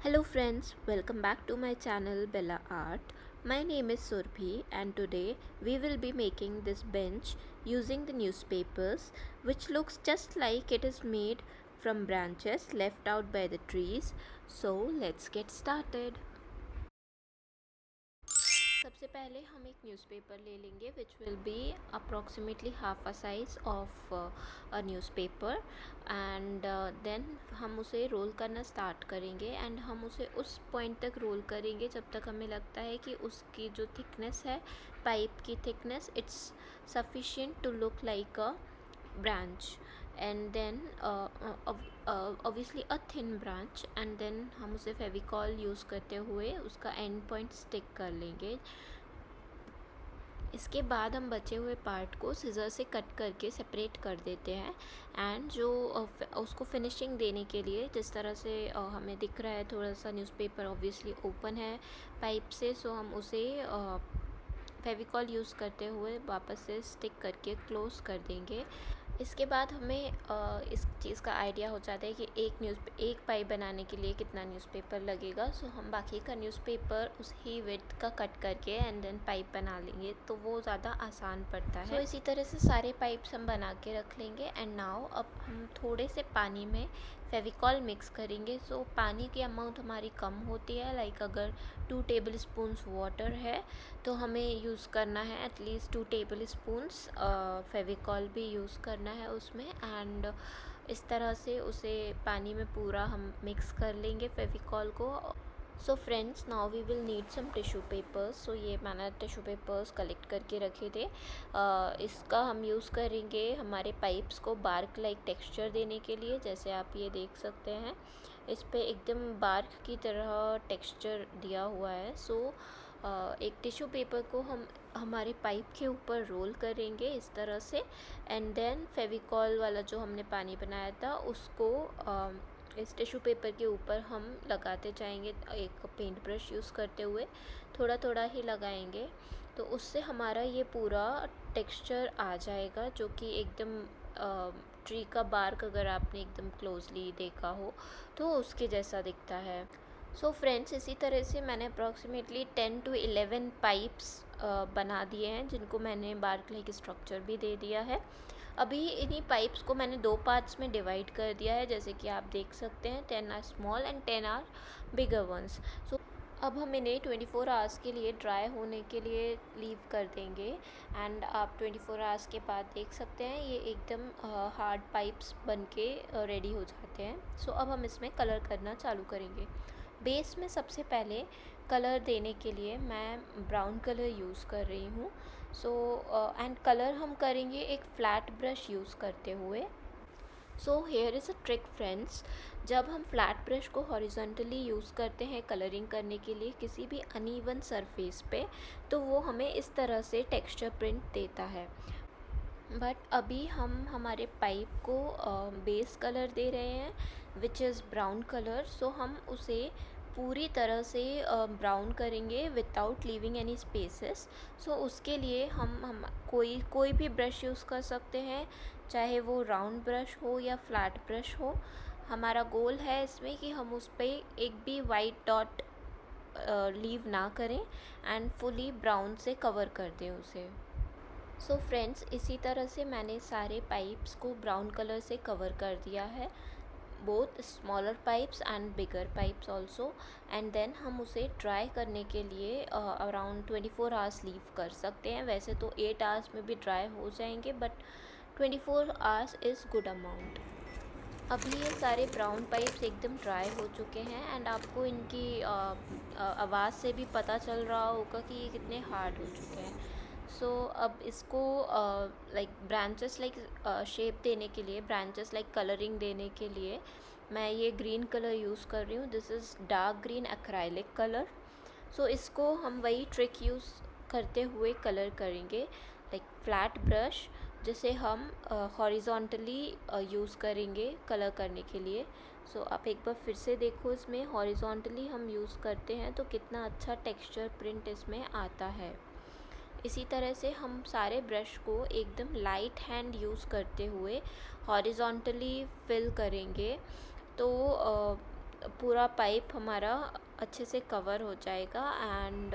Hello friends, welcome back to my channel Bella Art. My name is Surbhi and today we will be making this bench using the newspapers, which looks just like it is made from branches left out by the trees. So let's get started. सबसे पहले हम एक newspaper ले लेंगे which will be approximately half a size of a newspaper and then हम उसे role करना start करेंगे एंड हम उसे उस पॉइंट तक रोल करेंगे जब तक हमें लगता है कि उसकी जो थिकनेस है, पाइप की thickness, it's sufficient to look like a branch and then obviously a thin branch and then हम उसे फेविकॉल यूज़ करते हुए उसका एंड पॉइंट स्टिक कर लेंगे। इसके बाद हम बचे हुए पार्ट को सिज़र से कट करके सेपरेट कर देते हैं एंड जो उसको फिनिशिंग देने के लिए जिस तरह से हमें दिख रहा है थोड़ा सा न्यूज़पेपर ऑब्वियसली ओपन है पाइप से, सो हम उसे फेविकॉल यूज़ करते हुए वापस से स्टिक करके क्लोज़ कर देंगे। इसके बाद हमें इस चीज़ का आइडिया हो जाता है कि एक पाइप बनाने के लिए कितना न्यूज़पेपर लगेगा। सो हम बाकी का न्यूज़पेपर उस ही विड्थ का कट करके एंड देन पाइप बना लेंगे तो वो ज़्यादा आसान पड़ता है। सो इसी तरह से सारे पाइप्स हम बना के रख लेंगे एंड नाउ अब हम थोड़े से पानी में फेविकॉल मिक्स करेंगे। सो पानी की अमाउंट हमारी कम होती है, लाइक अगर 2 टेबल स्पून्स वाटर है तो हमें यूज़ करना है एटलीस्ट 2 टेबल स्पून्स फेविकॉल भी यूज़ करना है उसमें एंड इस तरह से उसे पानी में पूरा हम मिक्स कर लेंगे फेविकॉल को। So friends, now we will need some tissue papers. So ये मैंने टिश्यू पेपर्स कलेक्ट करके रखे थे। इसका हम यूज़ करेंगे हमारे पाइप्स को बार्क लाइक टेक्सचर देने के लिए। जैसे आप ये देख सकते हैं इस पे एकदम बार्क की तरह टेक्सचर दिया हुआ है। सो एक टिश्यू पेपर को हम हमारे पाइप के ऊपर रोल करेंगे इस तरह से एंड देन फेविकॉल वाला जो हमने पानी बनाया था उसको इस टिश्यू पेपर के ऊपर हम लगाते जाएंगे एक पेंट ब्रश यूज़ करते हुए, थोड़ा थोड़ा ही लगाएंगे तो उससे हमारा ये पूरा टेक्सचर आ जाएगा जो कि एकदम ट्री का बार्क अगर आपने एकदम क्लोजली देखा हो तो उसके जैसा दिखता है। सो फ्रेंड्स, इसी तरह से मैंने अप्रॉक्सीमेटली 10 to 11 पाइप्स बना दिए हैं जिनको मैंने बार्क लाइक स्ट्रक्चर भी दे दिया है। अभी इन्हीं पाइप्स को मैंने 2 पार्ट्स में डिवाइड कर दिया है जैसे कि आप देख सकते हैं 10 are small and 10 are bigger ones. So अब हम इन्हें 24 आवर्स के लिए ड्राई होने के लिए लीव कर देंगे एंड आप 24 आवर्स के बाद देख सकते हैं ये एकदम हार्ड पाइप्स बन के रेडी हो जाते हैं। सो अब हम इसमें कलर करना चालू करेंगे। बेस में सबसे पहले कलर देने के लिए मैं ब्राउन कलर यूज़ कर रही हूँ। सो एंड कलर हम करेंगे एक फ्लैट ब्रश यूज़ करते हुए। So here is a trick friends, जब हम फ्लैट ब्रश को हॉरिजॉन्टली यूज़ करते हैं कलरिंग करने के लिए किसी भी अनइवन सरफेस पे तो वो हमें इस तरह से टेक्सचर प्रिंट देता है। बट अभी हम हमारे पाइप को बेस कलर दे रहे हैं विच इज़ ब्राउन कलर। सो हम उसे पूरी तरह से ब्राउन करेंगे विदाउट लीविंग एनी स्पेसेस। सो उसके लिए हम कोई भी ब्रश यूज़ कर सकते हैं, चाहे वो राउंड ब्रश हो या फ्लैट ब्रश हो। हमारा गोल है इसमें कि हम उस पर एक भी वाइट डॉट लीव ना करें एंड फुली ब्राउन से कवर कर दें उसे। सो फ्रेंड्स, इसी तरह से मैंने सारे पाइप्स को ब्राउन कलर से कवर कर दिया है, both smaller pipes and bigger pipes also. And then हम उसे ड्राई करने के लिए अराउंड 24 आवर्स लीव कर सकते हैं। वैसे तो 8 आवर्स में भी ड्राई हो जाएंगे but 24 hours is good amount. अभी ये सारे ब्राउन पाइप्स एकदम ड्राई हो चुके हैं एंड आपको इनकी आवाज़ से भी पता चल रहा होगा कि ये कितने हार्ड हो चुके हैं। सो अब इसको लाइक ब्रांचेस लाइक शेप देने के लिए, ब्रांचेस लाइक कलरिंग देने के लिए मैं ये ग्रीन कलर यूज़ कर रही हूँ। This is dark green acrylic colour. So इसको हम वही ट्रिक यूज़ करते हुए कलर करेंगे, लाइक फ्लैट ब्रश जिसे हम हॉरिजॉन्टली यूज़ करेंगे कलर करने के लिए। सो आप एक बार फिर से देखो, इसमें हॉरिजॉन्टली हम यूज़ करते हैं तो कितना अच्छा टेक्सचर प्रिंट इसमें आता है। इसी तरह से हम सारे ब्रश को एकदम लाइट हैंड यूज़ करते हुए हॉरिजॉन्टली फिल करेंगे। तो पूरा पाइप हमारा अच्छे से कवर हो जाएगा। एंड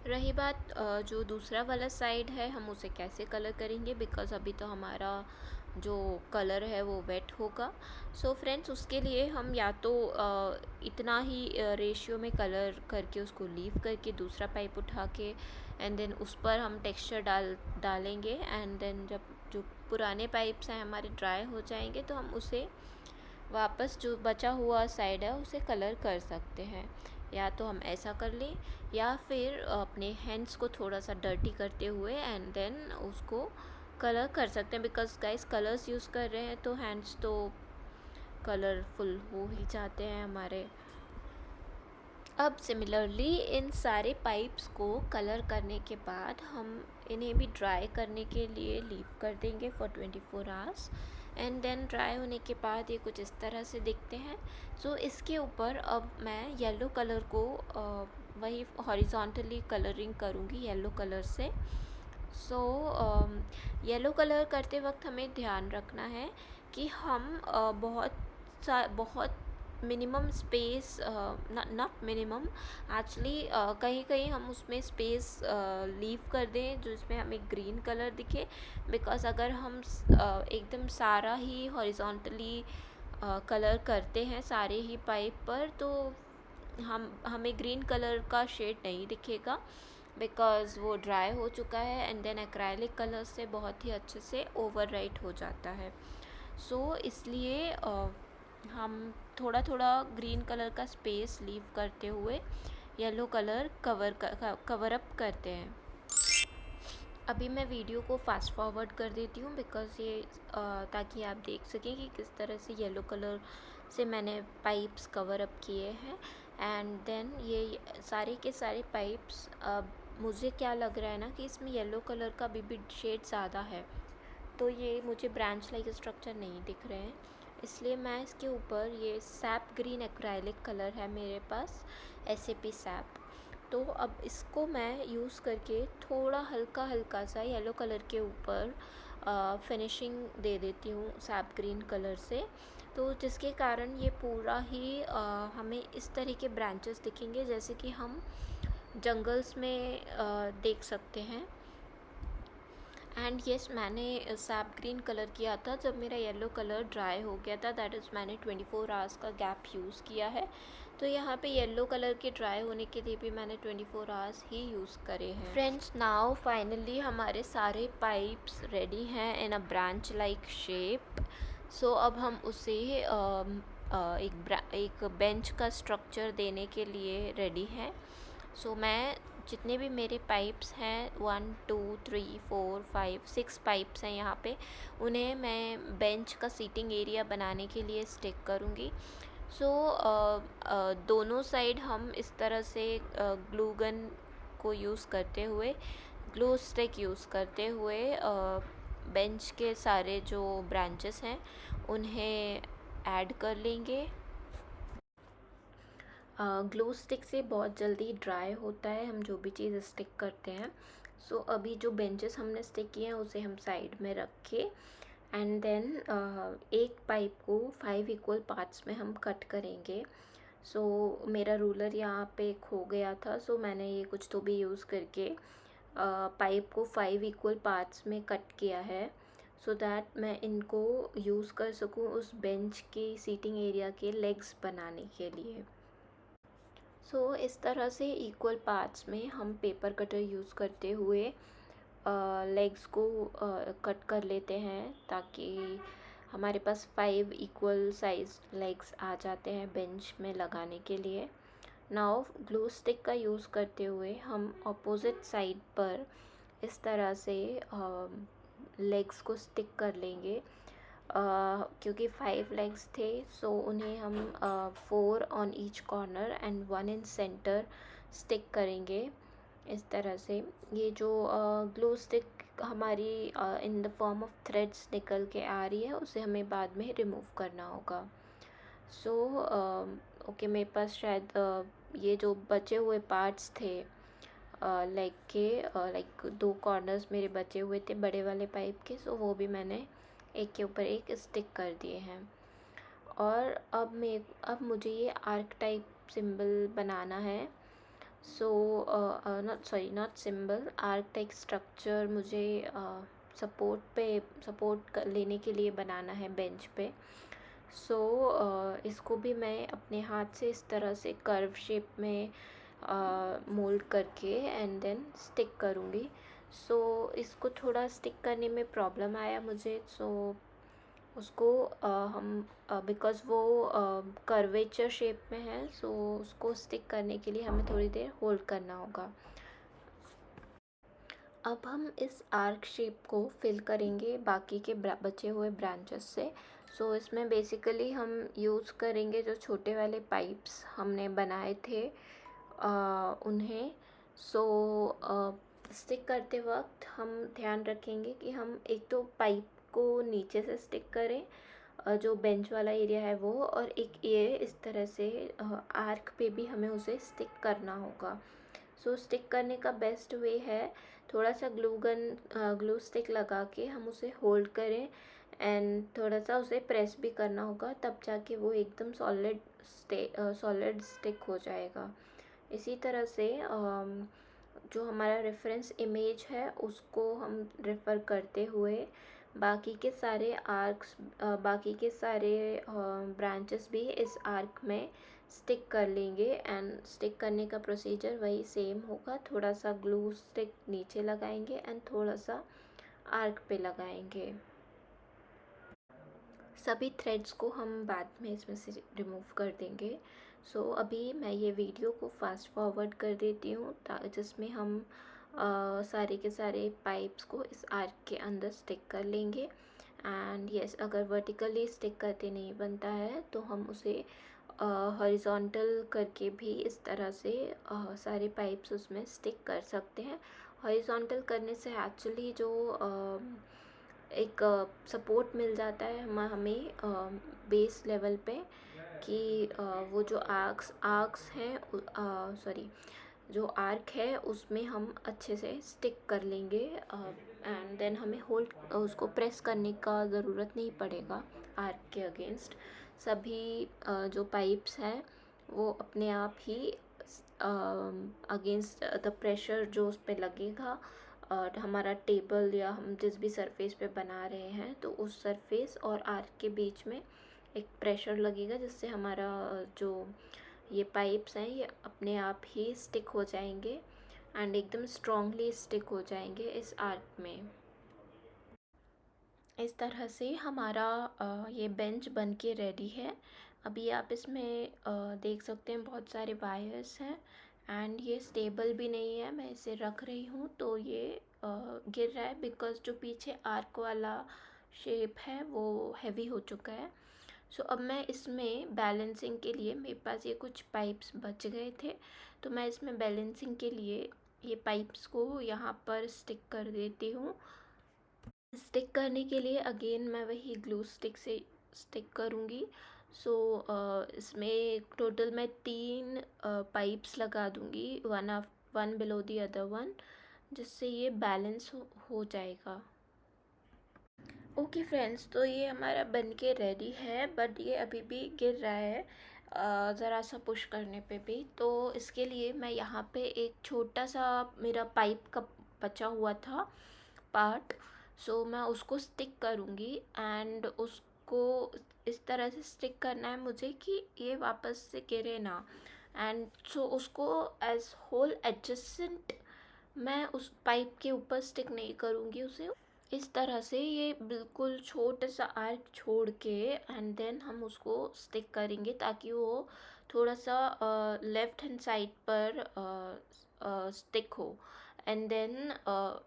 रही बात जो दूसरा वाला साइड है, हम उसे कैसे कलर करेंगे, बिकॉज़ अभी तो हमारा जो कलर है वो वेट होगा। सो फ्रेंड्स, उसके लिए हम या तो इतना ही रेशियो में कलर करके उसको लीव करके दूसरा पाइप उठा के एंड देन उस पर हम टेक्सचर डालेंगे। एंड देन जब जो पुराने पाइप्स हैं हमारे ड्राई हो जाएंगे तो हम उसे वापस जो बचा हुआ साइड है उसे कलर कर सकते हैं। या तो हम ऐसा कर लें या फिर अपने हैंड्स को थोड़ा सा डर्टी करते हुए एंड देन उसको कलर कर सकते हैं, बिकॉज गाइस कलर्स यूज़ कर रहे हैं तो हैंड्स तो कलरफुल हो ही जाते हैं हमारे। अब सिमिलरली इन सारे पाइप्स को कलर करने के बाद हम इन्हें भी ड्राई करने के लिए लीव कर देंगे for 24 hours. And then dry होने के बाद ये कुछ इस तरह से दिखते हैं। सो इसके ऊपर अब मैं येलो कलर को वही हॉरिजॉन्टली कलरिंग करूँगी येलो कलर से। सो येलो कलर करते वक्त हमें ध्यान रखना है कि हम बहुत minimum space, not minimum actually, कहीं कहीं हम उसमें स्पेस लीव कर दें जो इसमें हमें ग्रीन कलर दिखे, बिकॉज अगर हम एकदम सारा ही हॉरिजॉन्टली कलर करते हैं सारे ही पाइप पर तो हमें ग्रीन कलर का शेड नहीं दिखेगा, बिकॉज़ वो ड्राई हो चुका है एंड देन एक्राइलिक कलर से बहुत ही अच्छे से ओवरराइट हो जाता है। सो इसलिए हम थोड़ा थोड़ा ग्रीन कलर का स्पेस लीव करते हुए येलो कलर कवर अप करते हैं। अभी मैं वीडियो को फास्ट फॉरवर्ड कर देती हूँ बिकॉज़ ये ताकि आप देख सकें कि किस तरह से येलो कलर से मैंने पाइप्स कवर अप किए हैं। एंड देन ये सारे के सारे पाइप्स, मुझे क्या लग रहा है ना कि इसमें येलो कलर का भी शेड ज़्यादा है, तो ये मुझे ब्रांच लाइक स्ट्रक्चर नहीं दिख रहे हैं, इसलिए मैं इसके ऊपर ये सैप ग्रीन एक्राइलिक कलर है मेरे पास, SAP सैप। तो अब इसको मैं यूज़ करके थोड़ा हल्का हल्का सा येलो कलर के ऊपर फिनिशिंग दे देती हूँ सैप ग्रीन कलर से, तो जिसके कारण ये पूरा ही हमें इस तरह के ब्रांचेस दिखेंगे जैसे कि हम जंगल्स में देख सकते हैं। एंड येस, मैंने सैप ग्रीन कलर किया था जब मेरा येलो कलर ड्राई हो गया था, दैट इज़ मैंने 24 आवर्स का गैप यूज़ किया है। तो यहाँ पे येलो कलर के ड्राई होने के लिए भी मैंने 24 आवर्स ही यूज़ करे हैं। फ्रेंड्स, नाउ फाइनली हमारे सारे पाइप्स रेडी हैं इन अ ब्रांच लाइक शेप। सो अब हम उसे एक बेंच का स्ट्रक्चर देने के लिए रेडी हैं। सो मैं जितने भी मेरे पाइप्स हैं 1 2 3 4 5 6 पाइप्स हैं यहाँ पे, उन्हें मैं बेंच का सीटिंग एरिया बनाने के लिए स्टिक करूँगी। सो दोनों साइड हम इस तरह से ग्लू गन को यूज़ करते हुए, ग्लू स्टिक यूज़ करते हुए बेंच के सारे जो ब्रांचेस हैं उन्हें ऐड कर लेंगे। ग्लू स्टिक से बहुत जल्दी ड्राई होता है हम जो भी चीज़ स्टिक करते हैं। सो अभी जो बेंचेस हमने स्टिक किए हैं उसे हम साइड में रख के एंड देन एक पाइप को 5 इक्वल पार्ट्स में हम कट करेंगे। सो मेरा रूलर यहाँ पे खो गया था, सो मैंने ये कुछ तो भी यूज़ करके पाइप को 5 इक्वल पार्ट्स में कट किया है, सो दैट मैं इनको यूज़ कर सकूँ उस बेंच की सीटिंग एरिया के लेग्स बनाने के लिए। सो इस तरह से इक्वल पार्ट्स में हम पेपर कटर यूज़ करते हुए लेग्स को कट कर लेते हैं ताकि हमारे पास 5 इक्वल साइज लेग्स आ जाते हैं बेंच में लगाने के लिए। नाउ ग्लू स्टिक का यूज़ करते हुए हम अपोजिट साइड पर इस तरह से लेग्स को स्टिक कर लेंगे। क्योंकि 5 लेग्स थे सो उन्हें हम 4 on each corner and 1 in centre stick करेंगे इस तरह से। ये जो ग्लू स्टिक हमारी in the form of threads निकल के आ रही है उसे हमें बाद में रिमूव करना होगा। सो ओके, मेरे पास शायद ये जो बचे हुए पार्ट्स थे लेग के, लाइक 2 कॉर्नर्स मेरे बचे हुए थे बड़े वाले पाइप के, सो वो भी मैंने एक के ऊपर एक स्टिक कर दिए हैं। और अब मुझे ये आर्क टाइप सिंबल बनाना है। So not symbol, arc type structure मुझे सपोर्ट लेने के लिए बनाना है बेंच पे। सो इसको भी मैं अपने हाथ से इस तरह से कर्व शेप में मोल्ड करके एंड देन स्टिक करूँगी। सो इसको थोड़ा स्टिक करने में प्रॉब्लम आया मुझे। सो उसको हम बिकॉज़ वो कर्वेचर शेप में है, सो उसको स्टिक करने के लिए हमें थोड़ी देर होल्ड करना होगा। अब हम इस आर्क शेप को फिल करेंगे बाकी के बचे हुए ब्रांचेस से। सो इसमें बेसिकली हम यूज़ करेंगे जो छोटे वाले पाइप्स हमने बनाए थे उन्हें। सो स्टिक करते वक्त हम ध्यान रखेंगे कि हम एक तो पाइप को नीचे से स्टिक करें, जो बेंच वाला एरिया है वो, और एक ये इस तरह से आर्क पे भी हमें उसे स्टिक करना होगा। सो स्टिक करने का बेस्ट वे है थोड़ा सा ग्लू स्टिक लगा के हम उसे होल्ड करें एंड थोड़ा सा उसे प्रेस भी करना होगा, तब जाके वो एकदम सॉलिड स्टिक हो जाएगा। इसी तरह से जो हमारा रेफरेंस इमेज है उसको हम रेफ़र करते हुए बाकी के सारे ब्रांचेस भी इस आर्क में स्टिक कर लेंगे। एंड स्टिक करने का प्रोसीजर वही सेम होगा, थोड़ा सा ग्लू स्टिक नीचे लगाएंगे एंड थोड़ा सा आर्क पे लगाएंगे। सभी थ्रेड्स को हम बाद में इसमें से रिमूव कर देंगे। सो अभी मैं ये वीडियो को फास्ट फॉरवर्ड कर देती हूँ जिसमें हम सारे के सारे पाइप्स को इस आर्क के अंदर स्टिक कर लेंगे। एंड यस, अगर वर्टिकली स्टिक करते नहीं बनता है तो हम उसे हॉरिजॉन्टल करके भी इस तरह से सारे पाइप्स उसमें स्टिक कर सकते हैं। हॉरिजॉन्टल करने से एक्चुअली जो एक सपोर्ट मिल जाता है हमें बेस लेवल पे, कि वो जो आर्क्स हैं सॉरी जो आर्क है उसमें हम अच्छे से स्टिक कर लेंगे एंड देन हमें होल्ड उसको प्रेस करने का ज़रूरत नहीं पड़ेगा आर्क के अगेंस्ट। सभी जो पाइप्स हैं वो अपने आप ही अगेंस्ट द प्रेशर जो उस पर लगेगा, और हमारा टेबल या हम जिस भी सरफेस पे बना रहे हैं तो उस सरफेस और आर्क के बीच में एक प्रेशर लगेगा, जिससे हमारा जो ये पाइप्स हैं ये अपने आप ही स्टिक हो जाएंगे एंड एकदम स्ट्रॉन्गली स्टिक हो जाएंगे इस आर्क में। इस तरह से हमारा ये बेंच बन के रेडी है। अभी आप इसमें देख सकते हैं बहुत सारे वायर्स हैं एंड ये स्टेबल भी नहीं है। मैं इसे रख रही हूँ तो ये गिर रहा है बिकॉज़ जो पीछे आर्क वाला शेप है वो हैवी हो चुका है। सो अब मैं इसमें बैलेंसिंग के लिए, मेरे पास ये कुछ पाइप्स बच गए थे तो मैं इसमें बैलेंसिंग के लिए ये पाइप्स को यहाँ पर स्टिक कर देती हूँ। स्टिक करने के लिए अगेन मैं वही ग्लू स्टिक से स्टिक करूँगी। सो इसमें टोटल मैं 3 पाइप्स लगा दूँगी, one below the other one, जिससे ये बैलेंस हो जाएगा। ओके फ्रेंड्स, तो ये हमारा बन के रेडी है, बट ये अभी भी गिर रहा है ज़रा सा पुश करने पे भी। तो इसके लिए मैं यहाँ पे एक छोटा सा मेरा पाइप का बचा हुआ था पार्ट, सो मैं उसको स्टिक करूँगी एंड उसको इस तरह से स्टिक करना है मुझे कि ये वापस से गिरे ना। एंड सो उसको एज होल एडजस्टेंट मैं उस पाइप के ऊपर स्टिक नहीं करूँगी उसे। इस तरह से ये बिल्कुल छोटा सा आर्क छोड़ के एंड देन हम उसको स्टिक करेंगे ताकि वो थोड़ा सा लेफ़्ट हैंड साइड पर स्टिक हो। एंड देन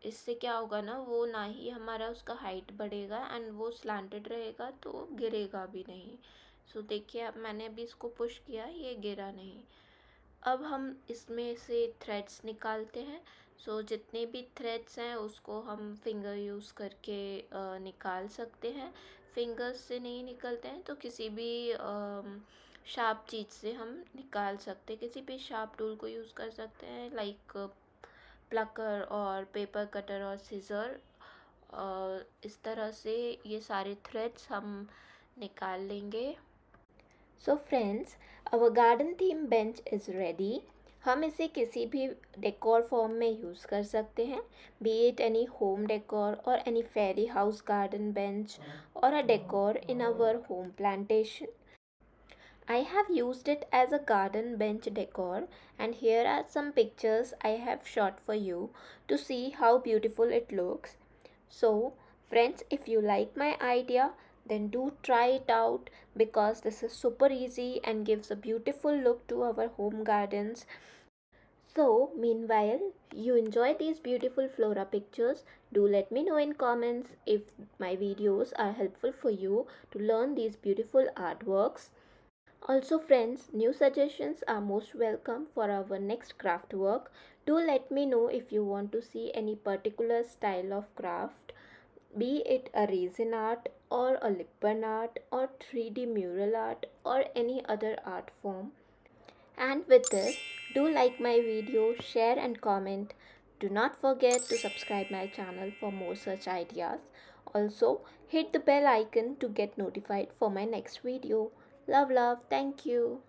इससे क्या होगा ना, वो ना ही हमारा उसका हाइट बढ़ेगा एंड वो स्लांटेड रहेगा तो गिरेगा भी नहीं। सो देखिए, अब मैंने अभी इसको पुश किया, ये गिरा नहीं। अब हम इसमें से थ्रेड्स निकालते हैं। सो जितने भी थ्रेड्स हैं उसको हम फिंगर यूज़ करके निकाल सकते हैं। फिंगर्स से नहीं निकलते हैं तो किसी भी शार्प चीज़ से हम निकाल सकते हैं, किसी भी शार्प टूल को यूज़ कर सकते हैं, लाइक प्लकर और पेपर कटर और सीज़र। इस तरह से ये सारे थ्रेड्स हम निकाल लेंगे। So friends, our garden theme bench is ready. हम इसे किसी भी डेकोर फॉर्म में यूज़ कर सकते हैं, be it any home decor और any fairy house garden bench or a decor in our home plantation. I have used it as a garden bench decor, and here are some pictures I have shot for you to see how beautiful it looks. So, friends, if you like my idea, then do try it out because this is super easy and gives a beautiful look to our home gardens. So, meanwhile, you enjoy these beautiful flora pictures. Do let me know in comments if my videos are helpful for you to learn these beautiful artworks. Also friends, new suggestions are most welcome for our next craft work. Do let me know if you want to see any particular style of craft, be it a resin art or a lip burn art or 3D mural art or any other art form. And with this, do like my video, share and comment. Do not forget to subscribe my channel for more such ideas. Also, hit the bell icon to get notified for my next video. Love, love. Thank you.